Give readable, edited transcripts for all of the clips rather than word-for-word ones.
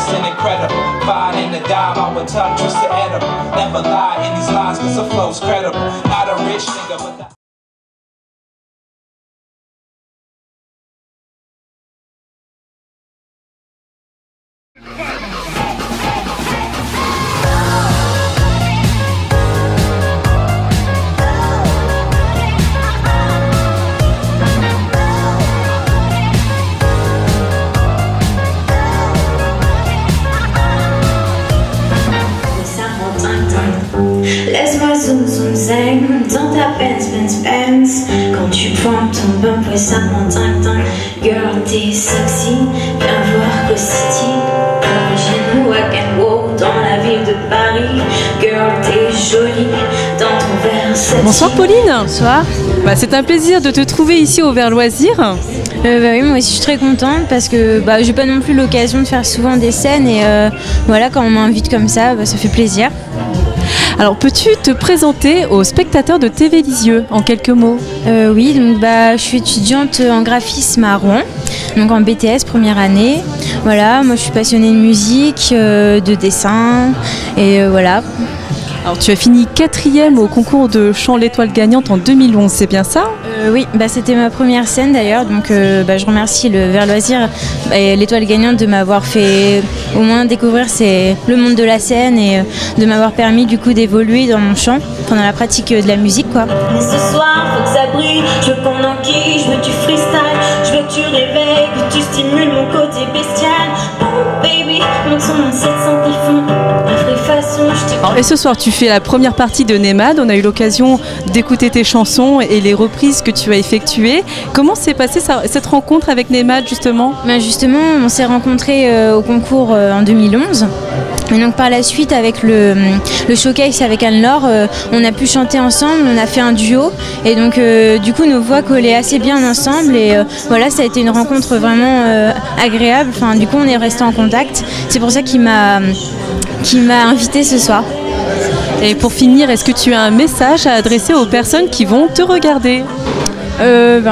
and incredible. Finding the dime, I would touch just to edible. Never lie in these lines, cause the flow's credible. Not a rich nigga, but the Laisse-moi zoom zoom zang dans ta Benz Benz Benz. Quand tu pointes ton bump, ouais ça prend dingue dingue. Girl t'es sexy, viens voir Go City. Origine walk and walk dans la ville de Paris. Girl t'es jolie dans ton verre. Bonsoir Pauline. Bonsoir. C'est un plaisir de te trouver ici au Vert Loisirs. Oui, moi aussi je suis très contente parce que j'ai pas non plus l'occasion de faire souvent des scènes et voilà, quand on m'invite comme ça, ça fait plaisir. Alors peux-tu te présenter aux spectateurs de TV Lisieux en quelques mots? Oui, donc je suis étudiante en graphisme à Rouen, donc en BTS première année. Voilà, moi je suis passionnée de musique, de dessin et voilà. Alors tu as fini 4e au concours de chant L'Étoile Gagnante en 2011, c'est bien ça? Oui, c'était ma première scène d'ailleurs, donc je remercie le Vert Loisirs et l'Étoile Gagnante de m'avoir fait au moins découvrir le monde de la scène et de m'avoir permis du coup d'évoluer dans mon chant, pendant la pratique de la musique quoi. Mais ce soir, faut que ça brille, je veux qu'on enquille, je veux du freestyle, je veux que tu réveilles, que tu stimules mon côté bestial. Oh baby, monte son 700 qui font la vraie façon, je te... Alors, et ce soir, tu fais la première partie de Nemad. On a eu l'occasion d'écouter tes chansons et les reprises que tu as effectuées. Comment s'est passée cette rencontre avec Nemad justement? Justement, on s'est rencontrés au concours en 2011. Et donc par la suite avec le showcase avec Anne-Laure, on a pu chanter ensemble, on a fait un duo et donc du coup nos voix collaient assez bien ensemble et voilà, ça a été une rencontre vraiment agréable. Enfin, du coup on est resté en contact, c'est pour ça qu'il m'a invité ce soir. Et pour finir, est-ce que tu as un message à adresser aux personnes qui vont te regarder?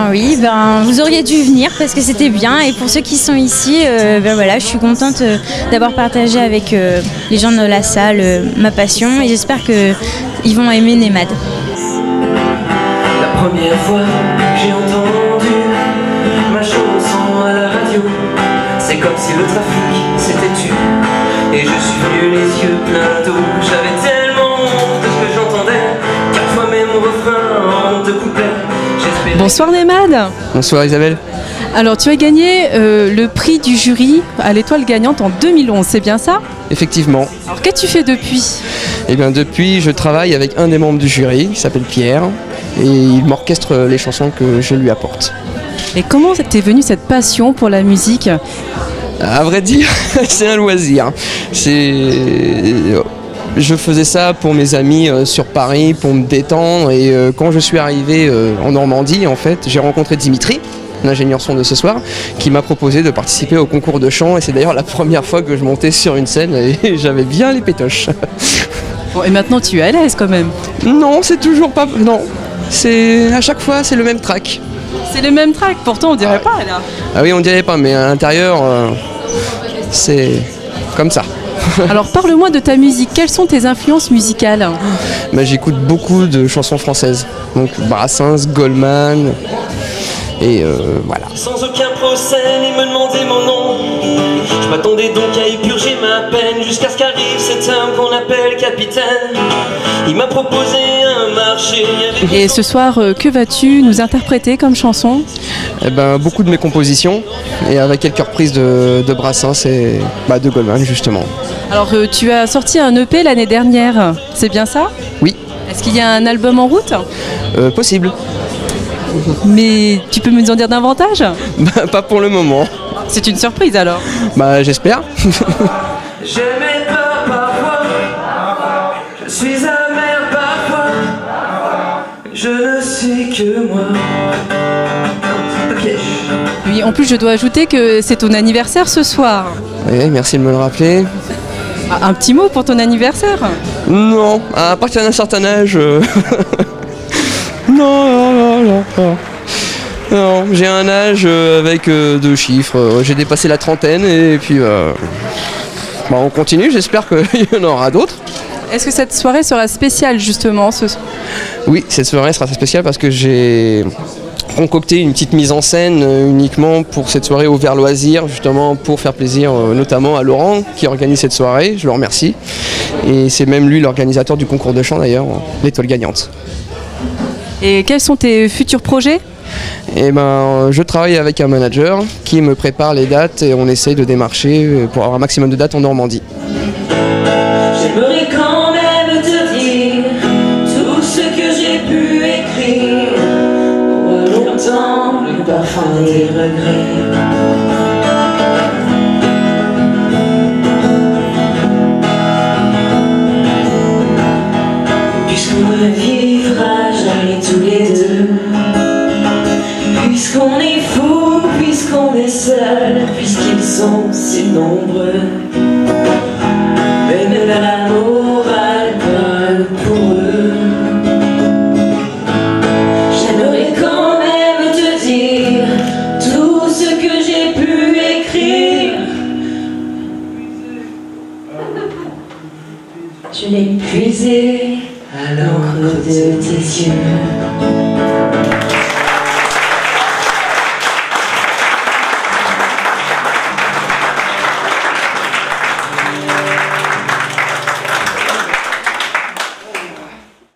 Oui, vous auriez dû venir parce que c'était bien et pour ceux qui sont ici, voilà, je suis contente d'avoir partagé avec les gens de la salle ma passion et j'espère qu'ils vont aimer Nemad. La première fois que j'ai entendu ma chanson à la radio, c'est comme si le trafic s'était tu et je suis venu les yeux pleins d'eau. J'avais tellement honte de ce que j'entendais qu'à fois même mon refrain en deux couplets. Bonsoir Nemad. Bonsoir Isabelle. Alors tu as gagné le prix du jury à l'Étoile Gagnante en 2011, c'est bien ça? Effectivement. Alors qu'as-tu fait depuis? Eh bien depuis, je travaille avec un des membres du jury, qui s'appelle Pierre, et il m'orchestre les chansons que je lui apporte. Et comment t'es venue cette passion pour la musique? À vrai dire, c'est un loisir. Je faisais ça pour mes amis sur Paris, pour me détendre, et quand je suis arrivé en Normandie, en fait, j'ai rencontré Dimitri, l'ingénieur son de ce soir, qui m'a proposé de participer au concours de chant, et c'est d'ailleurs la première fois que je montais sur une scène, et j'avais bien les pétoches. Bon, et maintenant tu es à l'aise quand même? Non, c'est toujours pas... Non, à chaque fois c'est le même track. C'est le même track, pourtant on dirait pas là. Ah oui, on dirait pas, mais à l'intérieur, c'est comme ça. Alors parle-moi de ta musique, quelles sont tes influences musicales? J'écoute beaucoup de chansons françaises, donc Brassens, Goldman, et voilà. Sans aucun procès, il me demandait mon nom. Je m'attendais donc à épurger ma peine jusqu'à ce qu'arrive cet homme qu'on appelle capitaine. Il m'a proposé un marché avec... Et ce soir, que vas-tu nous interpréter comme chanson? Beaucoup de mes compositions, et avec quelques reprises de Brassens et de Goldman justement. Alors tu as sorti un EP l'année dernière, c'est bien ça? Oui. Est-ce qu'il y a un album en route? Possible. Mais tu peux nous en dire davantage? Pas pour le moment. C'est une surprise alors? J'espère. J'aimais pas parfois, je suis amer parfois, je ne suis que moi. Oui, en plus je dois ajouter que c'est ton anniversaire ce soir. Oui, merci de me le rappeler. Un petit mot pour ton anniversaire? Non, à partir d'un certain âge... Non, j'ai un âge avec 2 chiffres. J'ai dépassé la trentaine et puis on continue, j'espère qu'il y en aura d'autres. Est-ce que cette soirée sera spéciale justement Oui, cette soirée sera spéciale parce que j'ai concocté une petite mise en scène uniquement pour cette soirée au Vert Loisir, justement pour faire plaisir notamment à Laurent qui organise cette soirée, je le remercie. Et c'est même lui l'organisateur du concours de chant d'ailleurs, l'Étoile Gagnante. Et quels sont tes futurs projets ? Je travaille avec un manager qui me prépare les dates et on essaye de démarcher pour avoir un maximum de dates en Normandie. J'aimerais quand même te dire tout ce que j'ai pu écrire. Pour longtemps, le parfum des regrets. Puisqu'on revivra jamais tous les deux, puisqu'on est fou, puisqu'on est seul, puisqu'ils sont si nombreux. Même la morale parle pour eux. J'aimerais quand même te dire tout ce que j'ai pu écrire. Je l'ai puisé à l'encre de tes yeux.